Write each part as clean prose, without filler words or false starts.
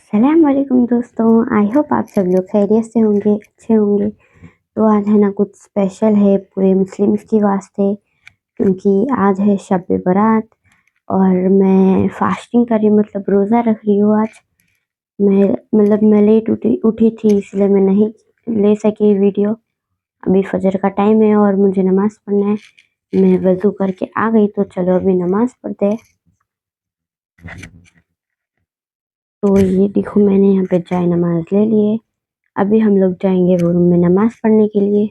अस्सलाम वालेकुम दोस्तों। आई होप आप सब लोग खैरियत से होंगे, अच्छे होंगे। तो आज है ना कुछ स्पेशल है पूरे मुस्लिम्स के वास्ते, क्योंकि आज है शब बारात और मैं फास्टिंग कर रही हूँ, मतलब रोज़ा रख रही हूँ आज। मैं लेट उठी थी, इसलिए मैं नहीं ले सकी वीडियो। अभी फजर का टाइम है और मुझे नमाज़ पढ़ना है। मैं वज़ू करके आ गई, तो चलो अभी नमाज़ पढ़ते हैं। तो ये देखो, मैंने यहाँ पे जाए नमाज ले लिए। अभी हम लोग जाएंगे वो रूम में नमाज पढ़ने के लिए।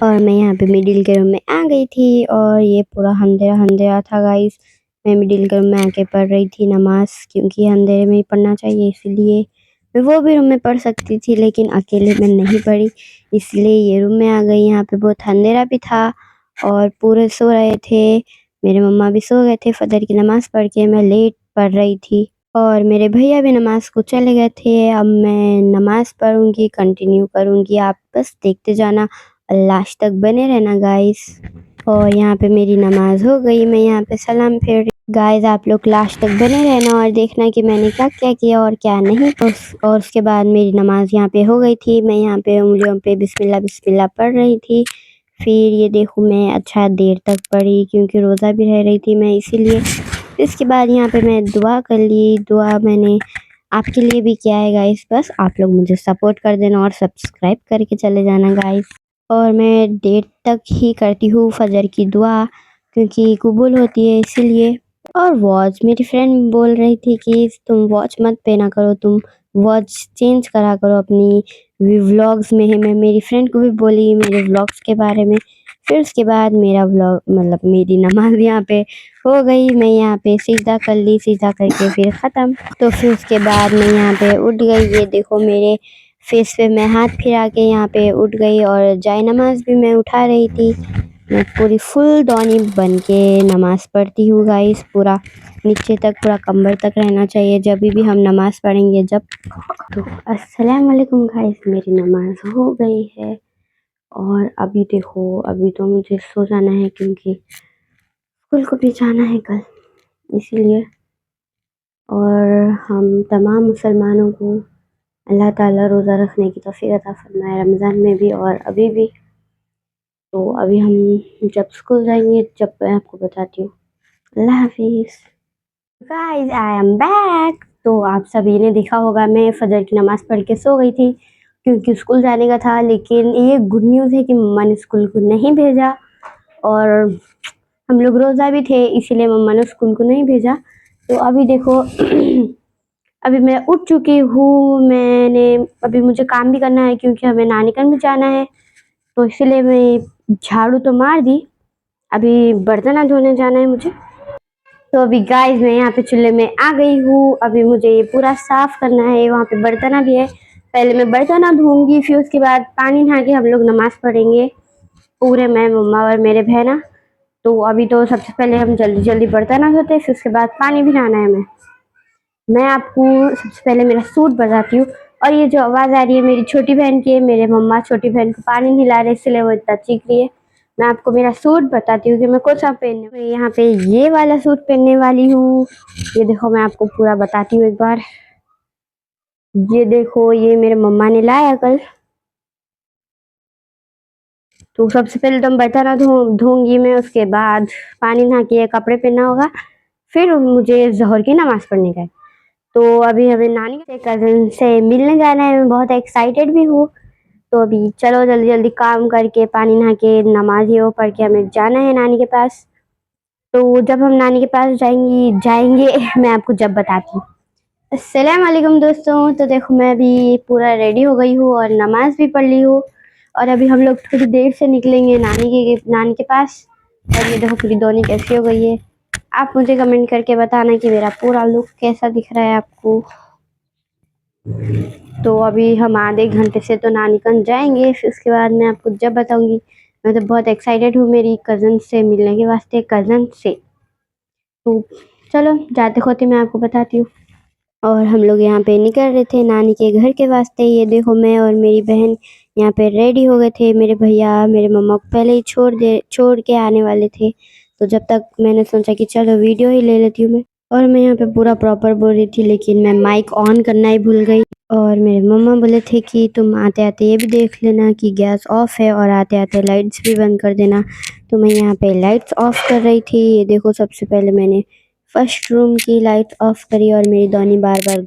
और मैं यहाँ पे मिडिल के रूम में आ गई थी और ये पूरा अंधेरा अंधेरा था गाइस। मैं मिडिल के रूम में आके पढ़ रही थी नमाज, क्योंकि अंधेरे में ही पढ़ना चाहिए, इसलिए मैं वो भी रूम में पढ़ सकती थी, लेकिन अकेले मैं नहीं पढ़ी, इसलिए ये रूम में आ गई। यहाँ पे बहुत अंधेरा भी था और पूरे सो रहे थे। मेरे मम्मा भी सो गए थे फजर की नमाज पढ़ के। मैं लेट पढ़ रही थी और मेरे भैया भी नमाज को चले गए थे। अब मैं नमाज पढ़ूंगी, कंटिन्यू करूंगी, आप बस देखते जाना और लास्ट तक बने रहना गाइस। और यहाँ पे मेरी नमाज हो गई, मैं यहाँ पे सलाम फेर रही। गाइस आप लोग लास्ट तक बने रहना और देखना कि मैंने क्या क्या किया और क्या नहीं। और उसके बाद मेरी नमाज यहाँ पे हो गई थी। मैं यहाँ पे उंगलियों पे बिस्मिल्लाह बिस्मिल्लाह पढ़ रही थी। फिर ये देखो, मैं अच्छा देर तक पढ़ी, क्योंकि रोज़ा भी रह रही थी मैं, इसीलिए। इसके बाद यहाँ पे मैं दुआ कर ली। दुआ मैंने आपके लिए भी किया है गाइस, बस आप लोग मुझे सपोर्ट कर देना और सब्सक्राइब करके चले जाना गाइस। और मैं देर तक ही करती हूँ फजर की दुआ, क्योंकि कबूल होती है, इसीलिए। और वॉच, मेरी फ्रेंड बोल रही थी कि तुम वॉच मत पहना करो, तुम वॉच चेंज करा करो अपनी व्लॉग्स में। है मैं मेरी फ्रेंड को भी बोली मेरे व्लॉग्स के बारे में। फिर उसके बाद मेरा व्लॉग, मतलब मेरी नमाज यहाँ पे हो गई। मैं यहाँ पे सीधा कर ली, सीधा करके फिर ख़त्म। तो फिर उसके बाद मैं यहाँ पे उठ गई। ये देखो, मेरे फेस पे मैं हाथ फिरा के यहाँ पे उठ गई और जाए नमाज भी मैं उठा रही थी। मैं पूरी फुल दौनी बन के नमाज़ पढ़ती हूँ गाइस। पूरा नीचे तक, पूरा कमर तक रहना चाहिए जब भी हम नमाज़ पढ़ेंगे जब। तो अस्सलाम वालेकुम गाइस, मेरी नमाज़ हो गई है और अभी देखो, अभी तो मुझे सो जाना है, क्योंकि स्कूल को भी जाना है कल, इसीलिए। और हम तमाम मुसलमानों को अल्लाह ताला रोज़ा रखने की तौफीक अता फरमाए, रमज़ान में भी और अभी भी। तो अभी हम जब स्कूल जाएंगे, जब मैं आपको बताती हूँ। अल्लाह हाफिज़ गाइस, आई एम बैक। तो आप सभी ने देखा होगा, मैं फजर की नमाज़ पढ़ के सो गई थी, क्योंकि स्कूल जाने का था। लेकिन ये गुड न्यूज़ है कि मम्मा ने स्कूल को नहीं भेजा, और हम लोग रोज़ा भी थे, इसीलिए मम्मा ने स्कूल को नहीं भेजा। तो अभी देखो अभी मैं उठ चुकी हूँ। अभी मुझे काम भी करना है, क्योंकि हमें नानीकन भी जाना है, तो इसीलिए मैं झाड़ू तो मार दी। अभी बर्तन धोने जाना है मुझे। तो अभी गाइस मैं यहाँ पे चूल्हे में आ गई हूँ। अभी मुझे ये पूरा साफ करना है, वहाँ पे बर्तन भी है। पहले मैं बर्तन धोऊंगी, फिर उसके बाद पानी नहा के हम लोग नमाज पढ़ेंगे पूरे, मैं, मम्मा और मेरे बहना। तो अभी तो सबसे पहले हम जल्दी जल्दी बर्तन धोते हैं, फिर उसके बाद पानी भी नहाना है। मैं आपको सबसे पहले मेरा सूट बताती हूँ। और ये जो आवाज़ आ रही है मेरी छोटी बहन की है। मेरे मम्मा छोटी बहन को पानी नहला रहे, इसलिए वो इतना चीख रही है। मैं आपको मेरा सूट बताती हूँ कि मैं कौन सा पहनने, मैं यहाँ पे ये वाला सूट पहनने वाली हूँ। ये देखो, मैं आपको पूरा बताती हूँ एक बार। ये देखो, ये मेरे मम्मा ने लाया कल। तो सबसे पहले तो हम बर्तन धोंगी मैं, उसके बाद पानी नहा के कपड़े पहनना होगा, फिर मुझे ज़ोहर की नमाज़ पढ़ने का है। तो अभी हमें नानी के कज़न से मिलने जाना है, मैं बहुत एक्साइटेड भी हूँ। तो अभी चलो जल्दी जल्दी काम करके, पानी नहा के, नमाज ये वो पढ़ के हमें जाना है नानी के पास। तो जब हम नानी के पास जाएंगे मैं आपको जब बताती हूँ। अस्सलाम वालेकुम दोस्तों। तो देखो, मैं अभी पूरा रेडी हो गई हूँ और नमाज भी पढ़ ली हूँ, और अभी हम लोग थोड़ी देर से निकलेंगे नानी के पास। और ये देखो पूरी दोनी कैसी हो गई है। आप मुझे कमेंट करके बताना कि मेरा पूरा लुक कैसा दिख रहा है आपको। तो अभी हम आधे घंटे से तो नानीकन जाएंगे, फिर उसके बाद मैं आपको जब बताऊंगी। मैं तो बहुत एक्साइटेड हूँ मेरी कज़न से मिलने के वास्ते, कज़न से। तो चलो जाते होते मैं आपको बताती हूँ। और हम लोग यहाँ पे निकल रहे थे नानी के घर के वास्ते। ये देखो, मैं और मेरी बहन यहाँ पे रेडी हो गए थे। मेरे भैया मेरे मम्मा को पहले ही छोड़ के आने वाले थे, तो जब तक मैंने सोचा कि चलो वीडियो ही ले लेती हूँ मैं। और मैं यहाँ पे पूरा प्रॉपर बोल रही थी, लेकिन मैं माइक ऑन करना ही भूल गई। और मेरे मम्मा बोले थे कि तुम आते-आते ये भी देख लेना कि गैस ऑफ है और आते-आते लाइट्स भी बंद कर देना। तो मैं यहाँ पे लाइट्स ऑफ कर रही थी। ये देखो, सबसे पहले मैंने फर्स्ट रूम की लाइट ऑफ करी और मेरी दोनी बार-बार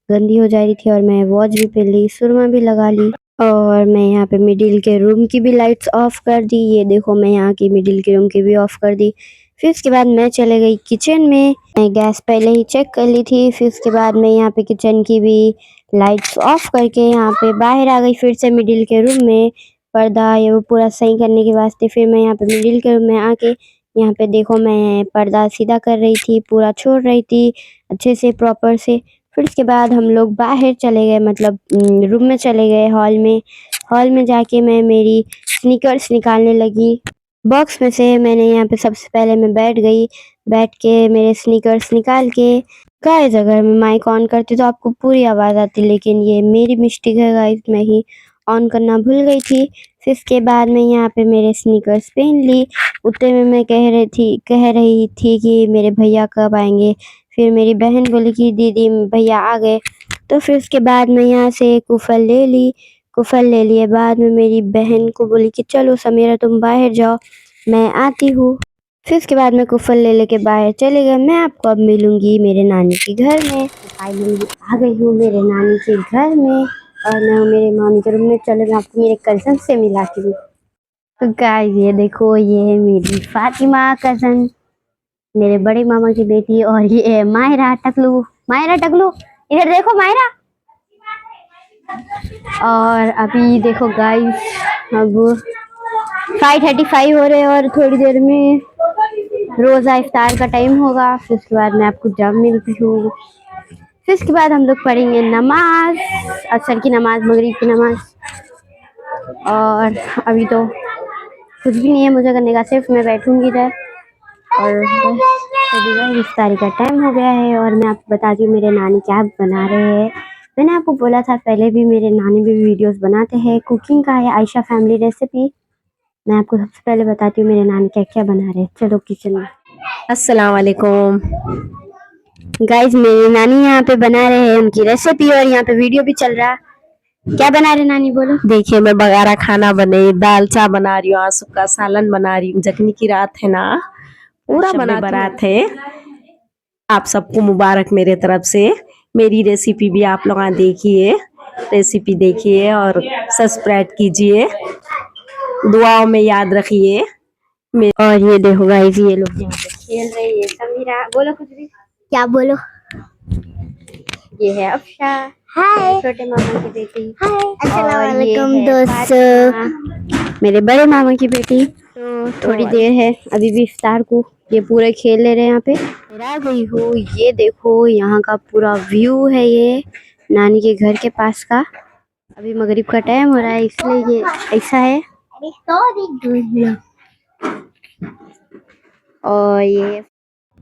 गंदी हो जा रही थी और मैं वॉच भी पहन ली, सुरमा भी लगा ली। और मैं यहाँ पे मिडिल के रूम की भी लाइट्स ऑफ कर दी। ये देखो, मैं यहाँ की मिडिल के रूम की भी ऑफ कर दी। फिर उसके बाद मैं चले गई किचन में। मैं गैस पहले ही चेक कर ली थी। फिर उसके बाद मैं यहाँ पे किचन की भी लाइट्स ऑफ करके यहाँ पे बाहर आ गई फिर से मिडिल के रूम में। पर्दा ये वो पूरा सही करने के वास्ते फिर मैं यहाँ पे मिडिल के रूम में आके यहाँ पे देखो, मैं पर्दा सीधा कर रही थी, पूरा छोड़ रही थी अच्छे से प्रॉपर से। फिर उसके बाद हम लोग बाहर चले गए, मतलब रूम में चले गए, हॉल में। हॉल में जाके मैं मेरी स्नीकर्स निकालने लगी। बॉक्स में से मैंने यहाँ पे सबसे पहले मैं बैठ गई। बैठ के मेरे स्नीकर्स निकाल के गाइस, अगर मैं माइक ऑन करती तो आपको पूरी आवाज़ आती, लेकिन ये मेरी मिस्टेक है गाइस, मैं ही ऑन करना भूल गई थी। फिर इसके बाद मैं यहाँ पे मेरे स्नीकर्स पहन ली। उतने में मैं कह रही थी कि मेरे भैया कब आएंगे। फिर मेरी बहन बोली कि दीदी भैया आ गए। तो फिर उसके बाद मैं यहाँ से कुफल ले ली। कुफल ले लिए बाद में मेरी बहन को बोली कि चलो समीरा, तुम बाहर जाओ, मैं आती हूँ। फिर उसके बाद मैं कुफल ले लेके बाहर चले गए। मैं आपको अब मिलूंगी मेरे नानी के घर में। फाइनली आ गई हूँ मेरे नानी के घर में और मैं मेरे नानी के रूम में। चलो मैं आपको मेरे कजन से मिलाती हूँ। तो गाइस, ये देखो, ये है मेरी फातिमा कजन, मेरे बड़े मामा की बेटी। और ये है मायरा टकलू। मायरा टकलू, इधर देखो मायरा। और अभी देखो गाइस, अब 5:35 हो रहे हैं और थोड़ी देर में रोज़ा इफ्तार का टाइम होगा। फिर उसके बाद मैं आपको जब मिलती हूँ। फिर उसके बाद हम लोग पढ़ेंगे नमाज, असर की नमाज, मगरिब की नमाज। और अभी तो कुछ भी नहीं है मुझे करने का, सिर्फ मैं बैठूंगी इधर। और अभी इफ्तारी का टाइम हो गया है और मैं आपको बताती हूँ मेरे नानी क्या बना रहे हैं। मैंने आपको बोला था पहले भी, मेरे नानी भी वीडियोस बनाते हैं कुकिंग का, है आयशा फैमिली रेसिपी। मैं आपको सबसे पहले बताती हूँ मेरे नानी क्या क्या बना रहे हैं। चलो किचन में। अस्सलाम वालेकुम। गाइस, मेरी नानी यहाँ पे बना रहे हैं उनकी रेसिपी और यहाँ पे वीडियो भी चल रहा। क्या बना रहे नानी, बोलो। देखिए, मैं बगारा खाना बने, दाल चा बना रही हूँ, आसू का सालन बना रही हूँ। जखनी की रात है ना, पूरा शब बारात है। आप सबको मुबारक मेरे तरफ से। मेरी रेसिपी भी आप लोग देखिए, रेसिपी देखिए और सब्सक्राइब कीजिए, दुआओं में याद रखिए। और ये देखो गाइस, ये लोग यहाँ पे खेल रहे हैं। ये समीरा, बोलो कुछ भी। क्या बोलो? ये है अफशा, हाय छोटे मामा की बेटी। हाय, अस्सलाम और ये वालेकुम है दोस्तों। फातिमा, मेरे बड़े मामा की बेटी। तो थोड़ी देर है अभी भी इफ्तार को। ये पूरे खेल ले रहे हैं यहाँ पे। और आ गई हूँ। ये देखो, यहाँ का पूरा व्यू है ये नानी के घर के पास का। अभी मगरिब का टाइम हो रहा है, इसलिए ये ऐसा है।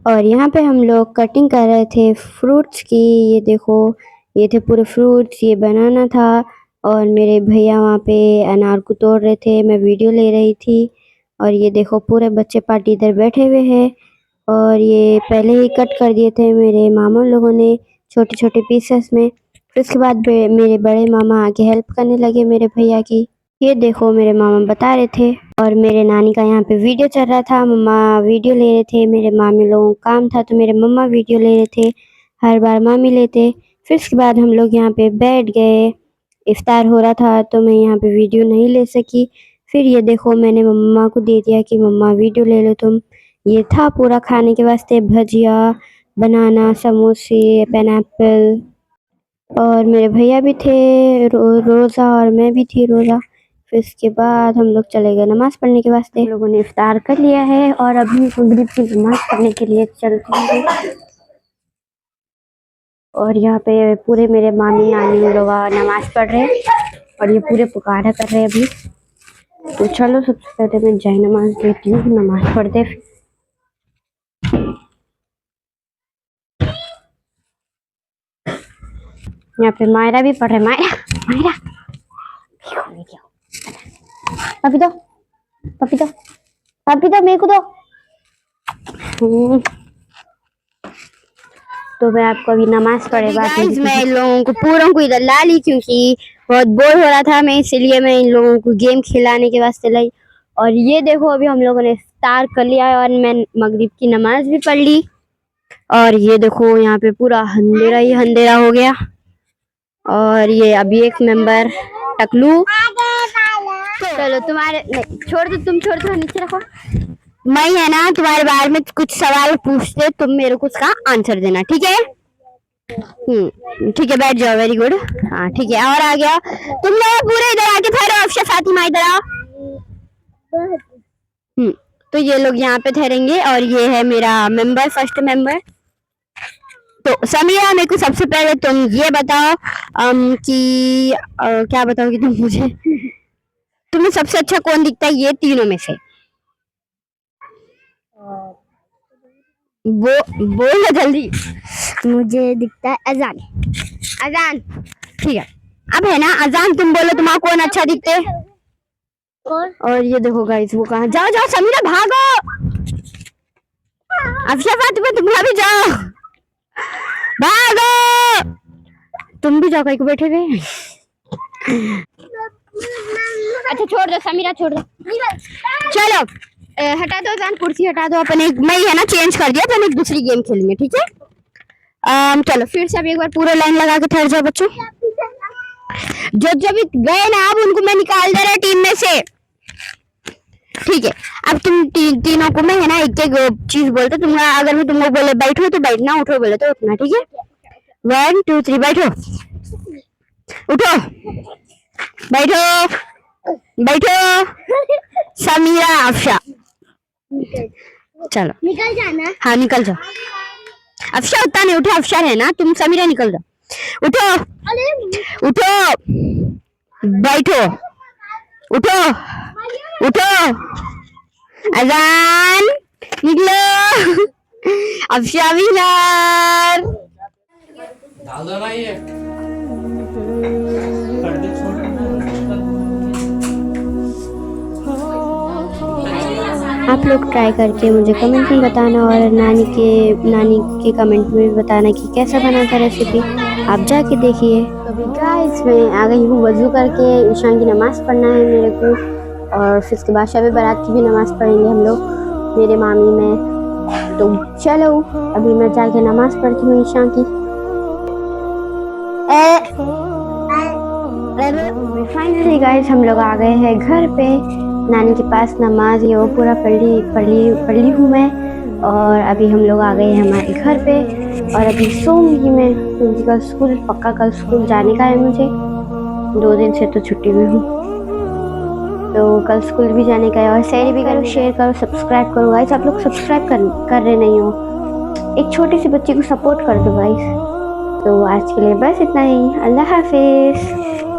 और यहाँ पे हम लोग कटिंग कर रहे थे फ्रूट्स की। ये देखो, ये थे पूरे फ्रूट्स, ये बनाना था। और मेरे भैया वहाँ पे अनार को तोड़ रहे थे, मैं वीडियो ले रही थी। और ये देखो, पूरे बच्चे पार्टी इधर बैठे हुए हैं। और ये पहले ही कट कर दिए थे मेरे मामा लोगों ने, छोटे छोटे पीसेस में। फिर उसके बाद मेरे बड़े मामा आके हेल्प करने लगे मेरे भैया की। ये देखो, मेरे मामा बता रहे थे। और मेरे नानी का यहाँ पे वीडियो चल रहा था, मम्मा वीडियो ले रहे थे। मेरे मामी लोगों का काम था तो मेरे मम्मा वीडियो ले रहे थे, हर बार मामी लेते। फिर उसके बाद हम लोग यहाँ पे बैठ गए। इफ्तार हो रहा था तो मैं यहाँ पे वीडियो नहीं ले सकी। फिर ये देखो, मैंने मम्मा को दे दिया कि मम्मा वीडियो ले लो तुम। ये था पूरा खाने के वास्ते, भजिया, बनाना, समोसे, पाइनएप्पल। और मेरे भैया भी थे रोज़ा और मैं भी थी रोज़ा। फिर उसके बाद हम लोग चले गए नमाज़ पढ़ने के वास्ते। हम लोगों ने इफ्तार कर लिया है और अभी मगरिब की नमाज़ पढ़ने के लिए चलते हैं। और यहाँ पे पूरे मेरे मामी नानी लोग नमाज़ पढ़ रहे हैं और ये पूरे पुकारा कर रहे हैं अभी। तो चलो, सबसे पहले मैं जाए नमाज़ देती हूँ, नमाज़ पढ़ते। यहाँ पे मायरा भी पढ़ रहे। मायरा, मायरा पपी दो, पपी दो, पपी दो, मेरे को दो। तो मैं आपको अभी नमाज पढ़े गाइस मैं इन लोगों को पूरों को इधर ला ली क्योंकि बहुत बोर हो रहा था मैं, इसलिए मैं इन लोगों को गेम खिलाने के वास्ते लाई। और ये देखो अभी हम लोगों ने इफ्तार कर लिया है और मैं मगरिब की नमाज भी पढ़ ली। और ये देखो यहाँ पे पूरा अंधेरा ही अंधेरा हो गया। और ये अभी एक मेंबर टकलू, चलो तुम्हारे नहीं छोड़ दो, तुम छोड़ दो, नीचे रखो। मैं है ना तुम्हारे बारे में कुछ सवाल पूछते, तुम मेरे को उसका आंसर देना, ठीक है? ठीक है, बैठ जाओ। Very good. हाँ ठीक है, और आ गया तुम लोग पूरे इधर आके ठहरो। अफशा फातिमा इधर आओ। तो ये लोग यहाँ पे ठहरेंगे और ये है मेरा मेंबर, फर्स्ट मेंबर। तो समीरा मेरे को सबसे पहले तुम ये बताओ कि क्या बताओगे तुम मुझे, तुम्हें सबसे अच्छा कौन दिखता है ये तीनों में से? बोलो जल्दी। मुझे दिखता है अजान। अजान, ठीक है। अब है ना अजान, तुम बोलो तुम्हारा कौन अच्छा दिखते है? और ये देखो गाइस वो कहाँ, जाओ जाओ समीरा भागो। अफशा फातिमा तुम भी जाओ, भागो। तुम भी जाओ, कहीं को बैठे हुए। अच्छा छोड़ दो समीरा, छोड़ दो। चलो हटा दो जान, कुर्सी हटा दो। अपन एक मैं है ना चेंज कर दिया, अपन एक दूसरी गेम खेलेंगे, ठीक है? चलो फिर से अब एक बार पूरा लाइन लगा के ठहर जाओ बच्चों। जो जो भी गए ना अब उनको मैं निकाल दे रहा टीम में से, ठीक है? अब तुम तीनों को मैं है ना एक एक चीज बोलते, तुम अगर मैं तुमको बोले बैठो तो बैठना, उठो बोले तो उठना, ठीक है? 1 2 3 बैठो, उठो, बैठो, बैठो। समीरा, अफशा, चलो निकल जाना। हाँ निकल जाओ। अफशा उतना नहीं उठो, अफशा है ना, तुम समीरा निकल जाओ। उठो, उठो, बैठो, उठो, उठो, अजान, निकलो। अफशा विनर। डाल दो ना ये पर्दे छोड़ आप लोग ट्राई करके मुझे कमेंट में बताना और नानी के कमेंट में भी बताना कि कैसा बना था रेसिपी, आप जाके देखिए। अभी गाइस मैं आ गई हूँ वजू करके, ईशान की नमाज़ पढ़ना है मेरे को और फिर उसके बाद शब बारात की भी नमाज़ पढ़ेंगे हम लोग मेरे मामी में। तो चलो अभी मैं जाके नमाज़ पढ़ती हूँ ईशान की। फाइनली गाइस हम लोग आ गए हैं घर पे, नानी के पास नमाज ये वो पूरा पढ़ ली हूँ मैं। और अभी हम लोग आ गए हैं हमारे घर पे और अभी सोऊंगी मैं क्योंकि कल स्कूल, पक्का कल स्कूल जाने का है मुझे। 2 दिन से तो छुट्टी में हूँ, तो कल स्कूल भी जाने का है। और शेयर भी करो, शेयर करो, सब्सक्राइब करो गाइस। आप लोग सब्सक्राइब कर रहे नहीं हो, एक छोटी सी बच्ची को सपोर्ट कर दो गाइस। तो आज के लिए बस इतना ही, अल्लाह हाफिज़।